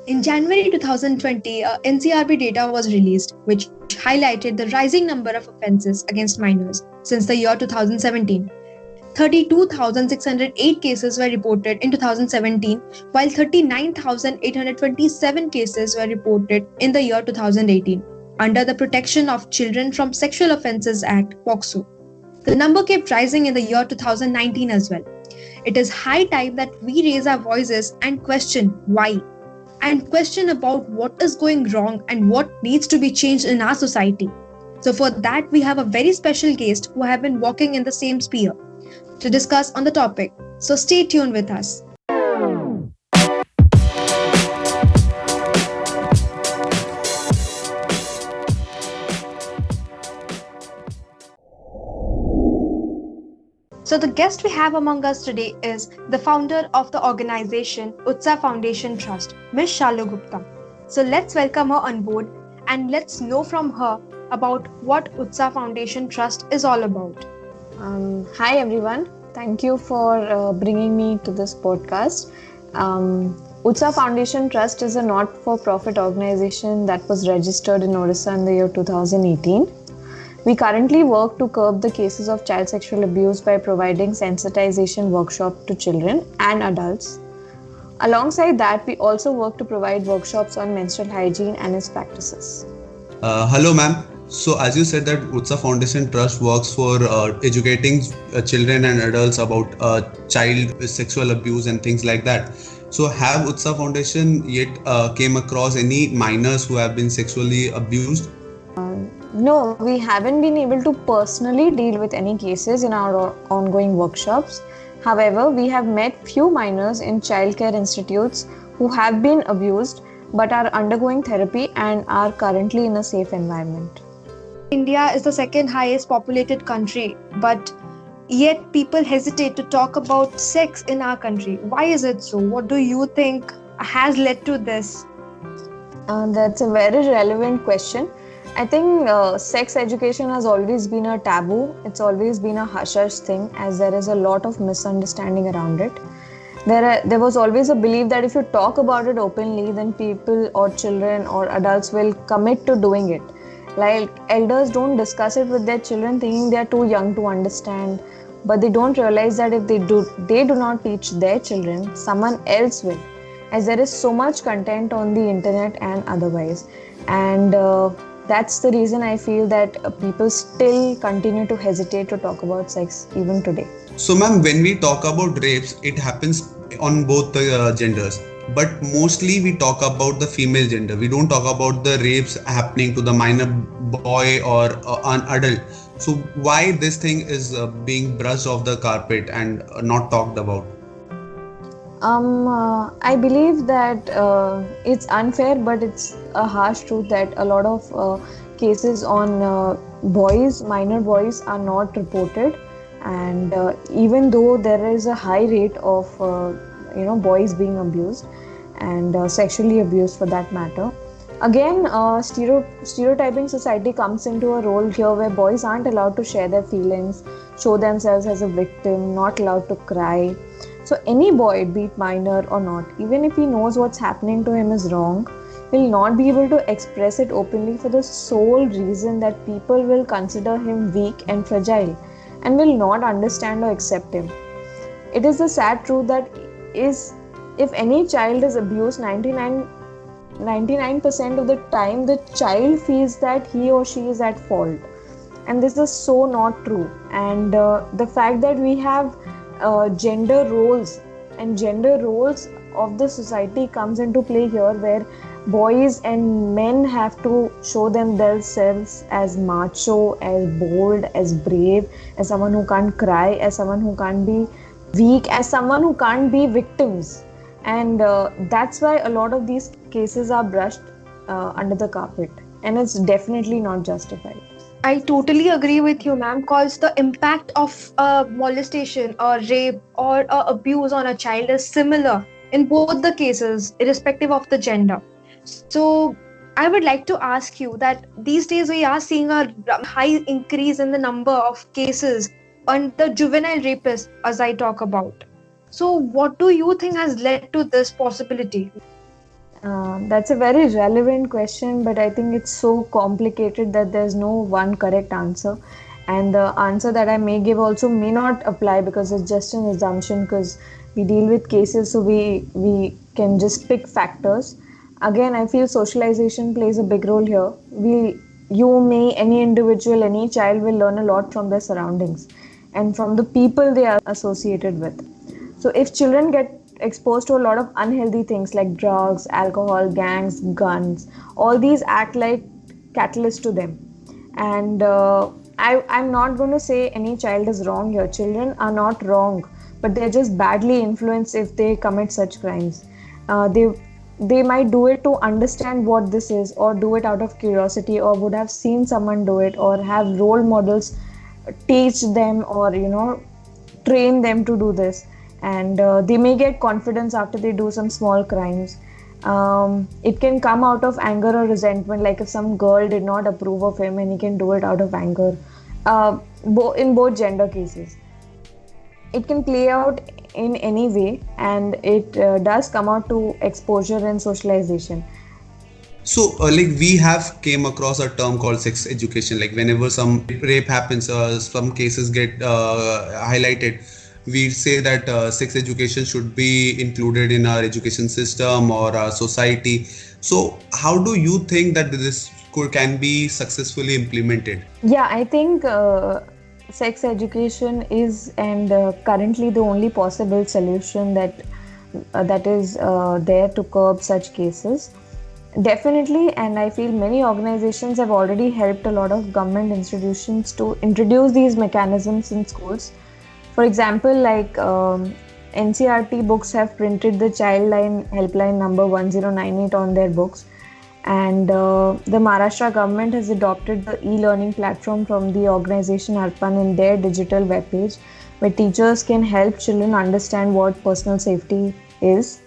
In January 2020, NCRB data was released, which highlighted the rising number of offences against minors since the year 2017. 32,608 cases were reported in 2017, while 39,827 cases were reported in the year 2018 under the Protection of Children from Sexual Offences Act (POCSO). The number kept rising in the year 2019 as well. It is high time that we raise our voices and question why, and question about what is going wrong and what needs to be changed in our society. So, for that, we have a very special guest who have been walking in the same sphere to discuss on the topic. So, stay tuned with us. So, the guest we have among us today is the founder of the organization Utsa Foundation Trust, Ms. Shalu Gupta. So, let's welcome her on board and let's know from her about what Utsa Foundation Trust is all about. Hi everyone, thank you for bringing me to this podcast. Utsa Foundation Trust is a not-for-profit organization that was registered in Odisha in the year 2018. We currently work to curb the cases of child sexual abuse by providing sensitization workshops to children and adults. Alongside that, we also work to provide workshops on menstrual hygiene and its practices. Hello ma'am. So as you said that Utsa Foundation Trust works for educating children and adults about child sexual abuse and things like that. So have Utsa Foundation yet came across any minors who have been sexually abused? No, we haven't been able to personally deal with any cases in our ongoing workshops. However, we have met few minors in childcare institutes who have been abused but are undergoing therapy and are currently in a safe environment. India is the second highest populated country, but yet people hesitate to talk about sex in our country. Why is it so? What do you think has led to this? That's a very relevant question. I think sex education has always been a taboo. It's always been a hush-hush thing, as there is a lot of misunderstanding around it. There was always a belief that if you talk about it openly, then people or children or adults will commit to doing it. Like elders don't discuss it with their children thinking they are too young to understand, but they don't realize that if they do not teach their children, someone else will, as there is so much content on the internet and otherwise. And that's the reason I feel that people still continue to hesitate to talk about sex even today. So ma'am, when we talk about rapes, it happens on both the genders. But mostly we talk about the female gender. We don't talk about the rapes happening to the minor boy or an adult. So why this thing is being brushed off the carpet and not talked about? I believe that it's unfair, but it's a harsh truth that a lot of cases on minor boys are not reported. And even though there is a high rate of boys being abused and sexually abused for that matter, again stereotyping society comes into a role here where boys aren't allowed to share their feelings, show themselves as a victim, not allowed to cry. So any boy, be it minor or not, even if he knows what's happening to him is wrong, will not be able to express it openly for the sole reason that people will consider him weak and fragile and will not understand or accept him. It is the sad truth that if any child is abused, 99% of the time the child feels that he or she is at fault. And this is so not true. And the fact that we have gender roles of the society comes into play here, where boys and men have to show themselves as macho, as bold, as brave, as someone who can't cry, as someone who can't be weak, as someone who can't be victims. And that's why a lot of these cases are brushed under the carpet, and it's definitely not justified. I totally agree with you, ma'am, because the impact of molestation or rape or abuse on a child is similar in both the cases, irrespective of the gender. So, I would like to ask you that these days we are seeing a high increase in the number of cases on the juvenile rapists, as I talk about. So, what do you think has led to this possibility? That's a very relevant question, but I think it's so complicated that there's no one correct answer. And the answer that I may give also may not apply because it's just an assumption, because we deal with cases, so we can just pick factors. Again, I feel socialization plays a big role here. You may, any individual, any child will learn a lot from their surroundings and from the people they are associated with. So if children get exposed to a lot of unhealthy things like drugs, alcohol, gangs, guns, all these act like catalysts to them. And I'm not going to say any child is wrong here. Children are not wrong, but they're just badly influenced if they commit such crimes. They might do it to understand what this is, or do it out of curiosity, or would have seen someone do it, or have role models teach them, or train them to do this. And they may get confidence after they do some small crimes. It can come out of anger or resentment, like if some girl did not approve of him and he can do it out of anger. In both gender cases, it can play out in any way, and it does come out to exposure and socialization. So, like we have came across a term called sex education. Like whenever some rape happens, some cases get highlighted, we say that sex education should be included in our education system or our society. So, how do you think that this can be successfully implemented? Yeah, I think sex education is and currently the only possible solution that is there to curb such cases. Definitely, and I feel many organizations have already helped a lot of government institutions to introduce these mechanisms in schools. For example, like NCERT books have printed the Childline Helpline number 1098 on their books, and the Maharashtra government has adopted the e-learning platform from the organization Arpan in their digital webpage, where teachers can help children understand what personal safety is.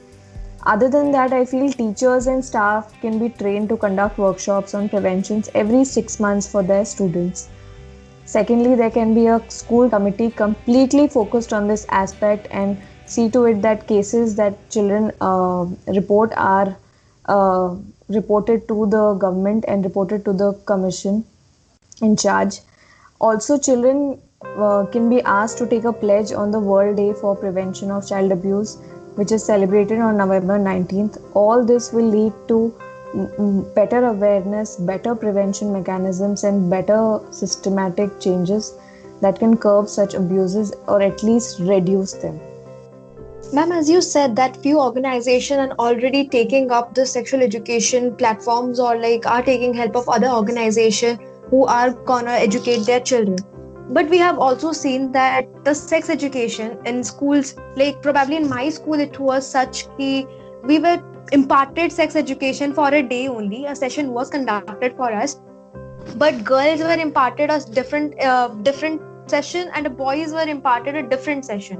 Other than that, I feel teachers and staff can be trained to conduct workshops on preventions every 6 months for their students. Secondly, there can be a school committee completely focused on this aspect and see to it that cases that children report are reported to the government and reported to the commission in charge. Also, children can be asked to take a pledge on the World Day for Prevention of Child Abuse, which is celebrated on November 19th. All this will lead to better awareness, better prevention mechanisms, and better systematic changes that can curb such abuses or at least reduce them. Ma'am, as you said that few organizations are already taking up the sexual education platforms, or like are taking help of other organizations who are gonna educate their children. But we have also seen that the sex education in schools, like probably in my school, it was such that we were imparted sex education for a day only. A session was conducted for us, but girls were imparted a different session, and the boys were imparted a different session.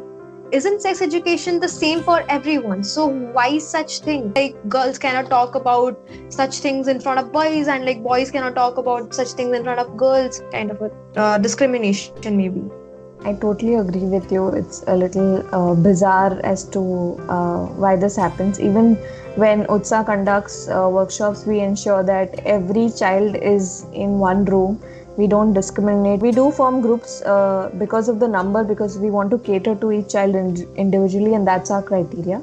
Isn't sex education the same for everyone? So why such thing? Like girls cannot talk about such things in front of boys, and like boys cannot talk about such things in front of girls. Kind of a discrimination, maybe. I totally agree with you. It's a little bizarre as to why this happens. Even when UTSA conducts workshops, we ensure that every child is in one room. We don't discriminate. We do form groups because of the number, because we want to cater to each child individually, and that's our criteria.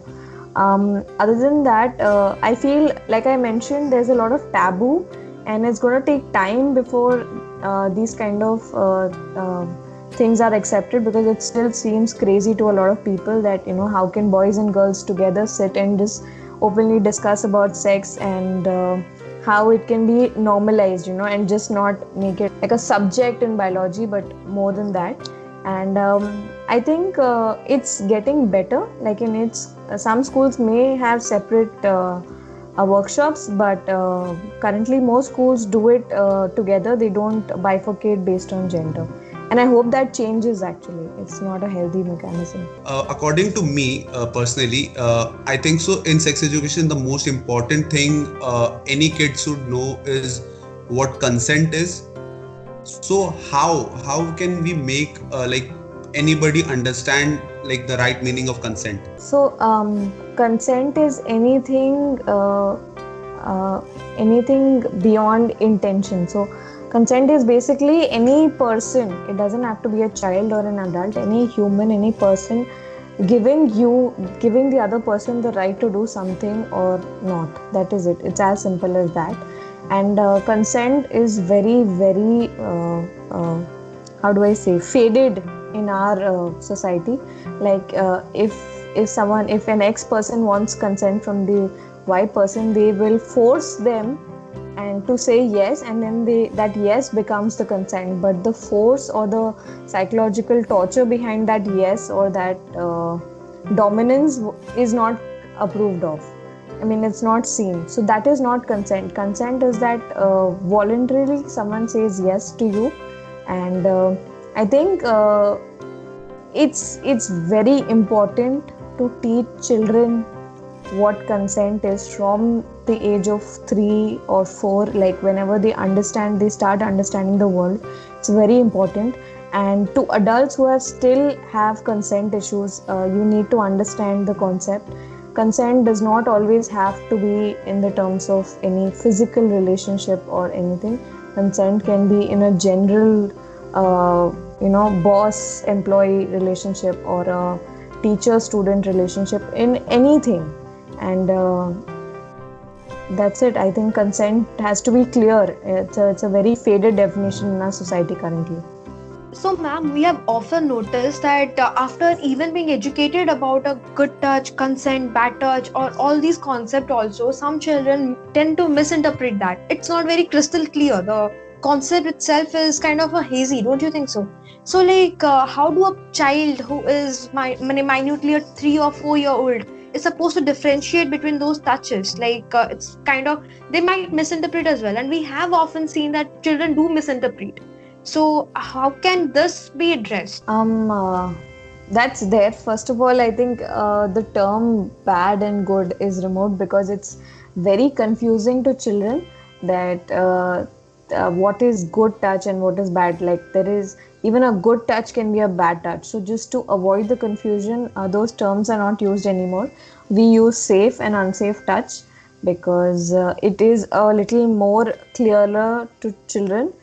Other than that, I feel, like I mentioned, there's a lot of taboo, and it's going to take time before these kind of things are accepted, because it still seems crazy to a lot of people that, how can boys and girls together sit and just openly discuss about sex, and how it can be normalized, and just not make it like a subject in biology, but more than that. And I think it's getting better. Like some schools may have separate workshops, but currently most schools do it together. They don't bifurcate based on gender. And I hope that changes actually. It's not a healthy mechanism. According to me, personally, I think so in sex education, the most important thing any kid should know is what consent is. So how can we make anybody understand like the right meaning of consent? So, consent is anything beyond intention. So, consent is basically any person. It doesn't have to be a child or an adult. Any human, any person, giving the other person the right to do something or not. That is it. It's as simple as that. And consent is very, very how do I say, faded in our society. Like if an X person wants consent from the Y person, they will force them and to say yes, and then that yes becomes the consent. But the force or the psychological torture behind that yes or that dominance is not approved of. I mean, it's not seen. So that is not consent. Consent is that voluntarily someone says yes to you. And I think it's very important to teach children what consent is from the age of 3 or 4. Like whenever they start understanding the world, it's very important. And to adults who still have consent issues, you need to understand the concept. Consent does not always have to be in the terms of any physical relationship or anything. Consent can be in a general boss-employee relationship or a teacher-student relationship, in anything. And that's it. I think consent has to be clear. It's a very faded definition in our society currently. So, ma'am, we have often noticed that after even being educated about a good touch, consent, bad touch, or all these concepts also, some children tend to misinterpret that. It's not very crystal clear. The concept itself is kind of a hazy, don't you think so? So, like, how do a child who is minutely a 3 or 4 year old is supposed to differentiate between those touches? Like, it's kind of, they might misinterpret as well. And we have often seen that children do misinterpret. So how can this be addressed? That's there. First of all, I think the term bad and good is removed because it's very confusing to children that what is good touch and what is bad. Like there is even a good touch can be a bad touch. So just to avoid the confusion, those terms are not used anymore. We use safe and unsafe touch because it is a little more clearer to children.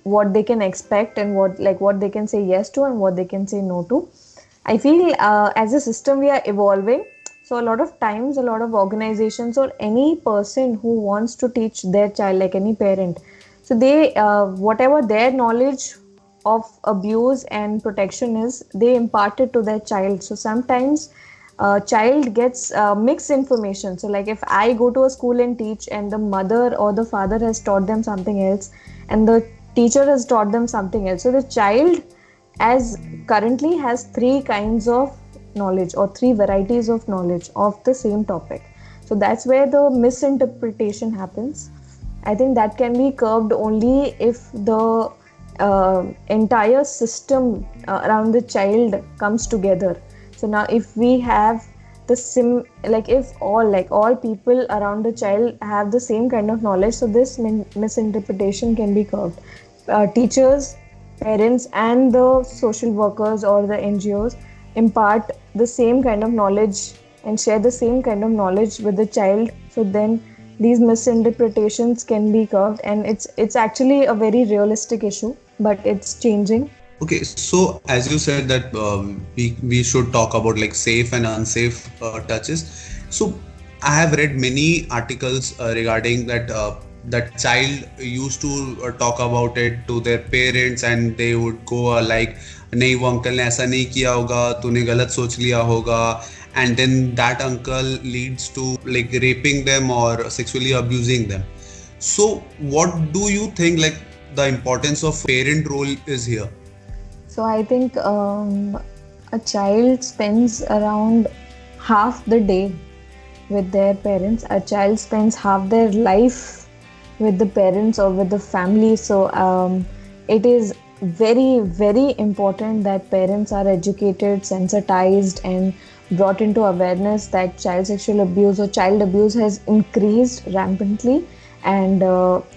What they can expect and what they can say yes to and what they can say no to. I feel as a system we are evolving. So a lot of times, a lot of organizations or any person who wants to teach their child, like any parent, so they whatever their knowledge of abuse and protection is, they impart it to their child. So sometimes child gets mixed information. So like if I go to a school and teach and the mother or the father has taught them something else and the teacher has taught them something else. So the child currently has 3 kinds of knowledge or 3 varieties of knowledge of the same topic. So that's where the misinterpretation happens. I think that can be curbed only if the entire system around the child comes together. So now if we have if all people around the child have the same kind of knowledge, so this misinterpretation can be curbed. Teachers, parents and the social workers or the NGOs impart the same kind of knowledge and share the same kind of knowledge with the child, so then these misinterpretations can be curbed. And it's actually a very realistic issue, but it's changing. Okay, so as you said that we should talk about like safe and unsafe touches. So I have read many articles regarding that child used to talk about it to their parents and they would go like, नहीं वो uncle ने ऐसा नहीं किया होगा, तूने गलत सोच लिया होगा, and then that uncle leads to like raping them or sexually abusing them. So what do you think like the importance of parent role is here? So I think a child spends around half the day with their parents. A child spends half their life with the parents or with the family. So it is very, very important that parents are educated, sensitized and brought into awareness that child sexual abuse or child abuse has increased rampantly. and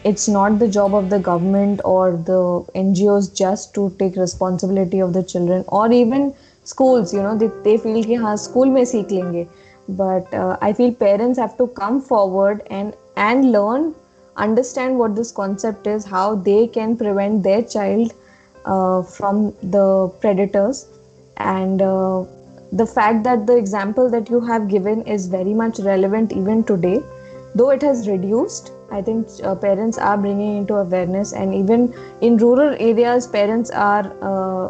it's not the job of the government or the NGOs just to take responsibility of the children, or even schools. They feel कि हाँ school में सीख लेंगे, but I feel parents have to come forward and learn, understand what this concept is, how they can prevent their child from the predators. And the fact that the example that you have given is very much relevant even today, though it has reduced. I think parents are bringing into awareness, and even in rural areas parents are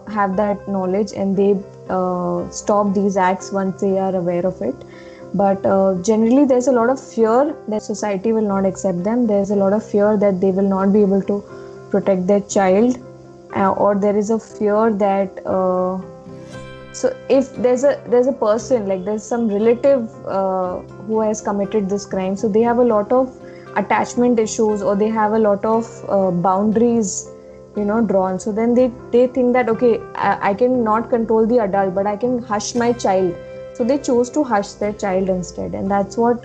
have that knowledge, and they stop these acts once they are aware of it. But generally there's a lot of fear that society will not accept them. There's a lot of fear that they will not be able to protect their child, or there is a fear that so if there's a person, like there's some relative who has committed this crime, so they have a lot of attachment issues, or they have a lot of boundaries drawn. So then they think that, okay, I can not control the adult, but I can hush my child. So they choose to hush their child instead, and that's what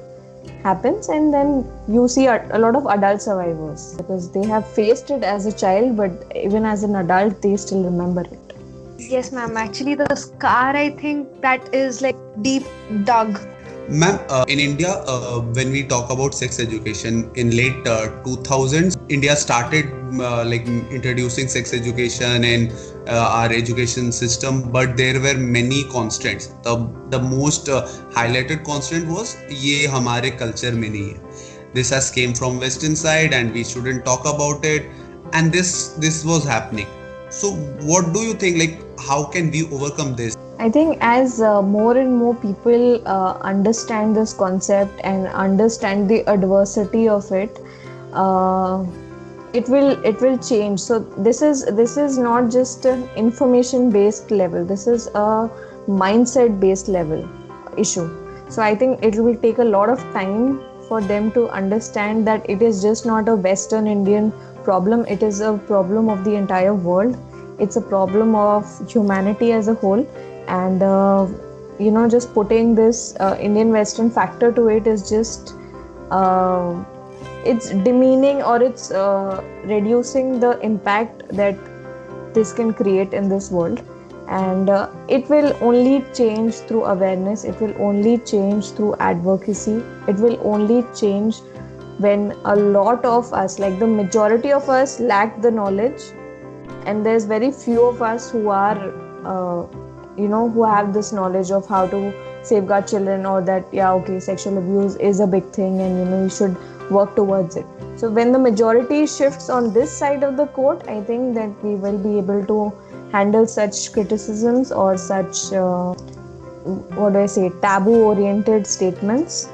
happens. And then you see a lot of adult survivors, because they have faced it as a child, but even as an adult they still remember it. Yes, ma'am. Actually, the scar, I think that is like deep dug. Ma'am, in India, when we talk about sex education in late 2000s, India started introducing sex education in our education system, but there were many constants. The most highlighted constant was ये हमारे culture में नहीं है. This has came from Western side, and we shouldn't talk about it. And this was happening. So what do you think? Like, how can we overcome this? I think as more and more people understand this concept and understand the adversity of it, it will change. So this is not just an information based level. This is a mindset based level issue. So I think it will take a lot of time for them to understand that it is just not a Western Indian problem. It is a problem of the entire world. It's a problem of humanity as a whole. And just putting this Indian Western factor to it is just it's demeaning, or it's reducing the impact that this can create in this world. And it will only change through awareness. It will only change through advocacy. It will only change when a lot of us, like the majority of us, lack the knowledge, and there's very few of us who are who have this knowledge of how to safeguard children, or that sexual abuse is a big thing, and we should work towards it. So when the majority shifts on this side of the court, I think that we will be able to handle such criticisms or such taboo oriented statements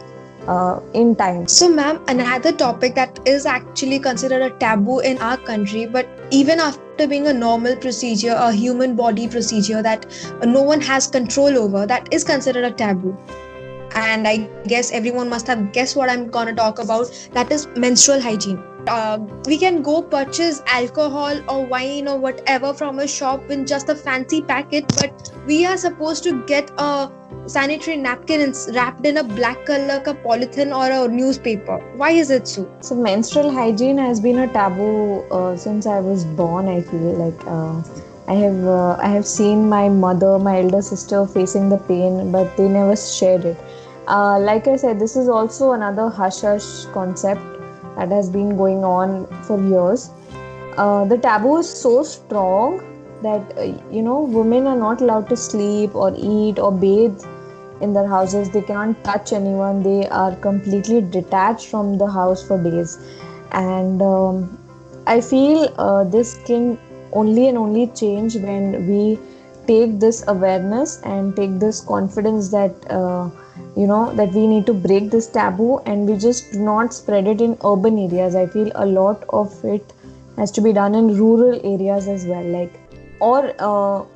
in time. So, ma'am, another topic that is actually considered a taboo in our country, but even after being a normal procedure, a human body procedure that no one has control over, that is considered a taboo. And I guess everyone must have guessed what I'm going to talk about. That is menstrual hygiene. We can go purchase alcohol or wine or whatever from a shop in just a fancy packet, but we are supposed to get a sanitary napkin wrapped in a black color ka polythene or a newspaper. Why is it so? So menstrual hygiene has been a taboo since I was born. I feel like I have seen my mother, my elder sister facing the pain, but they never shared it. Like I said, this is also another hush-hush concept that has been going on for years. The taboo is so strong that women are not allowed to sleep or eat or bathe in their houses. They can't touch anyone. They are completely detached from the house for days. And I feel this can only and only change when we take this awareness and take this confidence that that we need to break this taboo, and we just do not spread it in urban areas. I feel a lot of it has to be done in rural areas as well. Or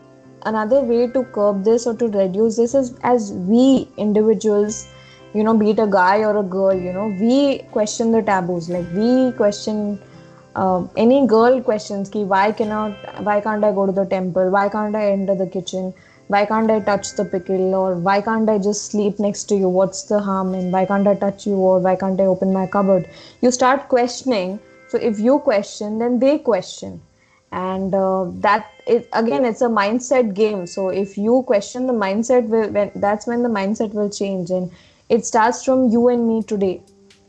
another way to curb this or to reduce this is as we individuals, be it a guy or a girl, we question the taboos. Like we question any girl questions ki why can't I go to the temple? Why can't I enter the kitchen? why can't I touch the pickle, or why can't I just sleep next to you, what's the harm, and why can't I touch you, or why can't I open my cupboard. You start questioning. So if you question, then they question. And again, it's a mindset game. So if you question the mindset, that's when the mindset will change. And it starts from you and me today.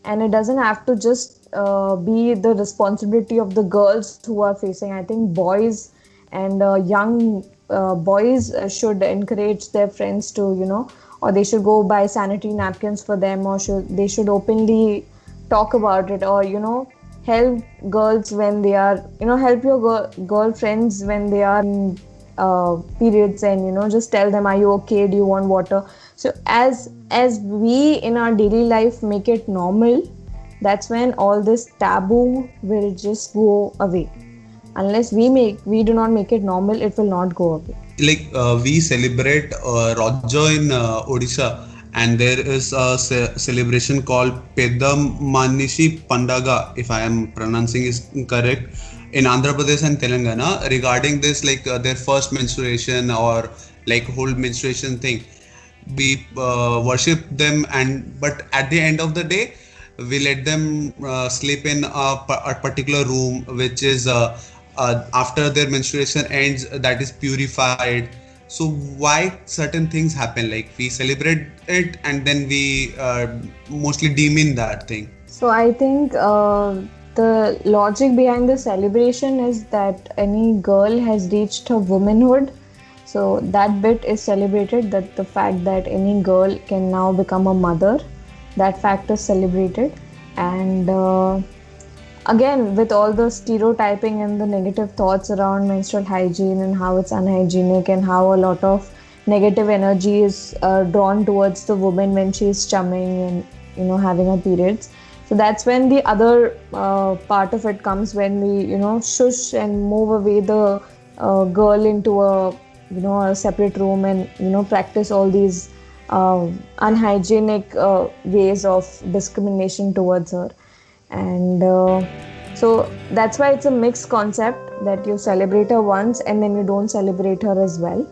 And it doesn't have to just be the responsibility of the girls who are facing. I think boys and young boys should encourage their friends to, or they should go buy sanitary napkins for them, or they should openly talk about it, or help girls when they are, help your girlfriends when they are in periods, and just tell them, are you okay, do you want water? So as we in our daily life make it normal, that's when all this taboo will just go away. Unless we do not make it normal, it will not go away. Like we celebrate Raja in Odisha, and there is a celebration called Pedamanishi Pandaga, if I am pronouncing is correct, in Andhra Pradesh and Telangana, regarding this, like their first menstruation or like whole menstruation thing. We worship them, but at the end of the day, we let them sleep in a particular room, which is after their menstruation ends, that is purified. So why certain things happen? Like we celebrate it, and then we mostly demean that thing. So I think the logic behind the celebration is that any girl has reached her womanhood. So that bit is celebrated, that the fact that any girl can now become a mother, that fact is celebrated. And again, with all the stereotyping and the negative thoughts around menstrual hygiene and how it's unhygienic and how a lot of negative energy is drawn towards the woman when she's chumming and having her periods. So that's when the other part of it comes, when we shush and move away the girl into a separate room and practice all these unhygienic ways of discrimination towards her. And so that's why it's a mixed concept, that you celebrate her once and then you don't celebrate her as well.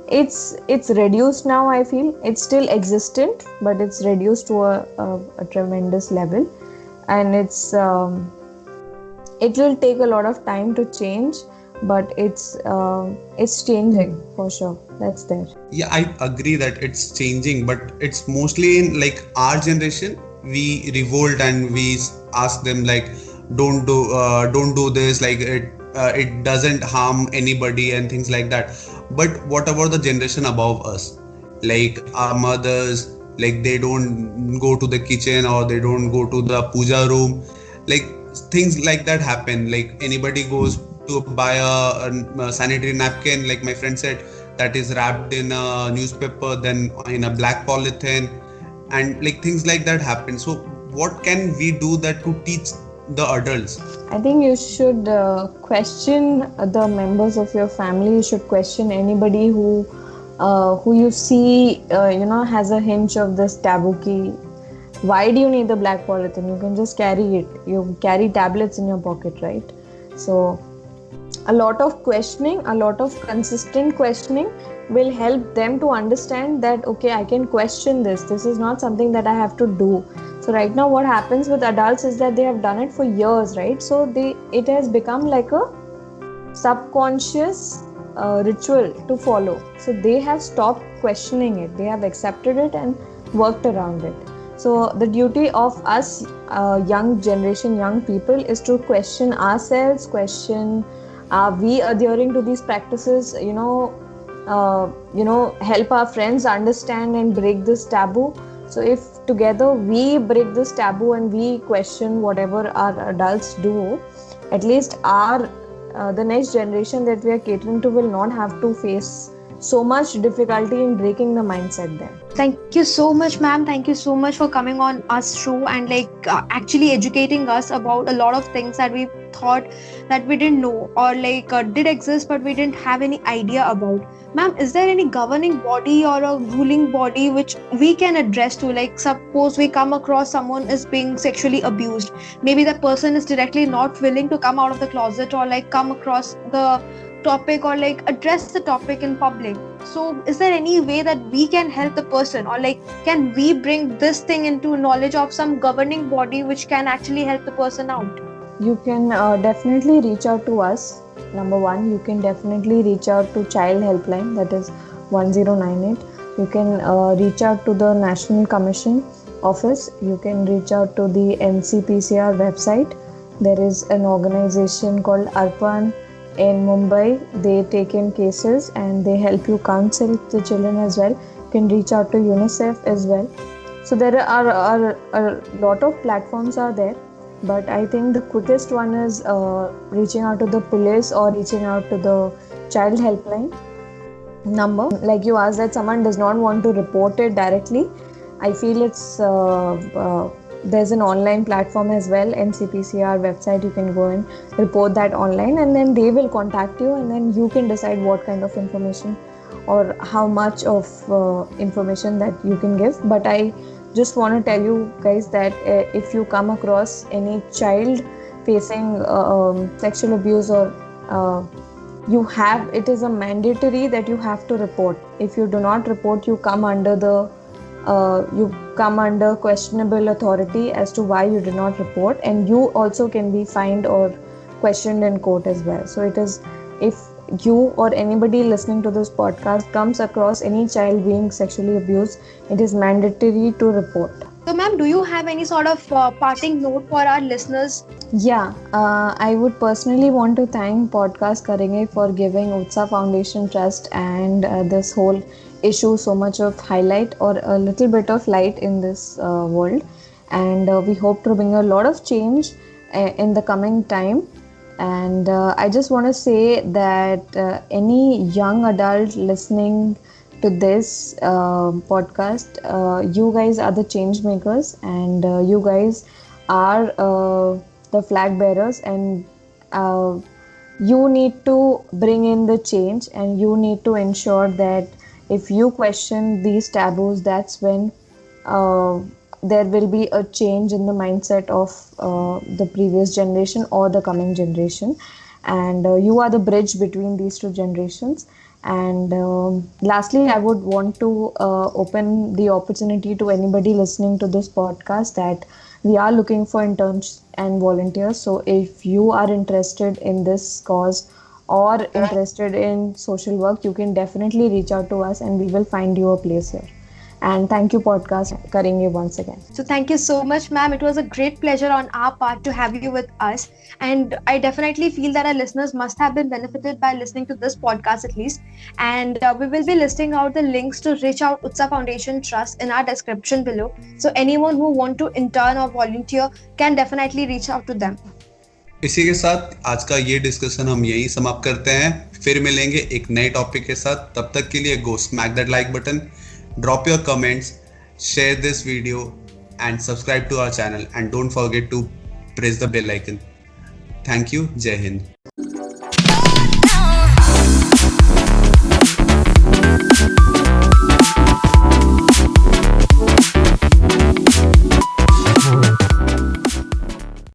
It's reduced now, I feel. It's still existent, but it's reduced to a tremendous level. And it will take a lot of time to change, but it's changing for sure. That's there. Yeah, I agree that it's changing, but it's mostly in like our generation. We revolt and we ask them like, don't do this, like it doesn't harm anybody and things like that. But what about the generation above us? Like our mothers, like they don't go to the kitchen or they don't go to the puja room. Like things like that happen. Like anybody goes to buy a sanitary napkin, like my friend said, that is wrapped in a newspaper, then in a black polythene, and like things like that happen. So what can we do that to teach the adults? I think you should question the members of your family. You should question anybody who you see has a hinge of this taboo key. Why do you need the black polythene? You can just carry it. You carry tablets in your pocket, right? So a lot of questioning, a lot of consistent questioning will help them to understand that, okay, I can question this. This is not something that I have to do. So right now what happens with adults is that they have done it for years, right? So it has become like a subconscious ritual to follow. So they have stopped questioning it. They have accepted it and worked around it. So the duty of us, young generation, young people, is to question ourselves, question, are we adhering to these practices, help our friends understand and break this taboo. So if together we break this taboo and we question whatever our adults do, at least the next generation that we are catering to will not have to face so much difficulty in breaking the mindset there. Thank you so much, ma'am. Thank you so much for coming on us show and actually educating us about a lot of things that we thought that we didn't know or did exist but we didn't have any idea about. Ma'am, is there any governing body or a ruling body which we can address to? Like suppose we come across someone is being sexually abused. Maybe the person is directly not willing to come out of the closet or come across the topic or like address the topic in public. So is there any way that we can help the person, or like can we bring this thing into knowledge of some governing body which can actually help the person out? You can definitely reach out to us. Number one, you can definitely reach out to Child Helpline, that is 1098. You can reach out to the National Commission office. You can reach out to the NCPCR website. There is an organization called Arpan in Mumbai. They take in cases and they help you counsel the children as well. You can reach out to UNICEF as well. So there are a lot of platforms are there. But I think the quickest one is reaching out to the police or reaching out to the child helpline number. Like you asked that someone does not want to report it directly. I feel it's there's an online platform as well, NCPCR website. You can go and report that online, and then they will contact you, and then you can decide what kind of information or how much of information that you can give. But I just want to tell you guys that if you come across any child facing sexual abuse, or it is a mandatory that you have to report. If you do not report, you come under questionable authority as to why you did not report, and you also can be fined or questioned in court as well. So it is, if you or anybody listening to this podcast comes across any child being sexually abused, it is mandatory to report. So ma'am, do you have any sort of parting note for our listeners? Yeah, I would personally want to thank Podcast Karenge for giving Utsa Foundation Trust and this whole issue so much of highlight or a little bit of light in this world. And we hope to bring a lot of change in the coming time. And I just want to say that any young adult listening to this podcast, you guys are the change makers, and you guys are the flag bearers, and you need to bring in the change, and you need to ensure that if you question these taboos, that's when there will be a change in the mindset of the previous generation or the coming generation. And you are the bridge between these two generations. And lastly, I would want to open the opportunity to anybody listening to this podcast that we are looking for interns and volunteers. So if you are interested in this cause or interested in social work, you can definitely reach out to us and we will find you a place here. And thank you, Podcast Karenge, once again. So thank you so much, ma'am. It was a great pleasure on our part to have you with us. And I definitely feel that our listeners must have been benefited by listening to this podcast at least. And we will be listing out the links to reach out Utsa Foundation Trust in our description below. So anyone who want to intern or volunteer can definitely reach out to them. इसी के साथ आज का ये discussion हम यहीं समाप्त करते हैं. फिर मिलेंगे एक नए टॉपिक के साथ. तब तक के लिए go smack that like button, drop your comments, share this video and subscribe to our channel, and don't forget to press the bell icon. Thank you. Jai Hind.